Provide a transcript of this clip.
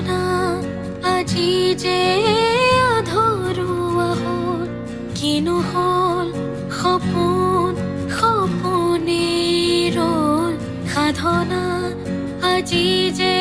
সাধনা আজি যে আধৰুৱা হ'ল কিনো হ'ল সপোন সপোনেই ৰ'ল সাধনা আজি যে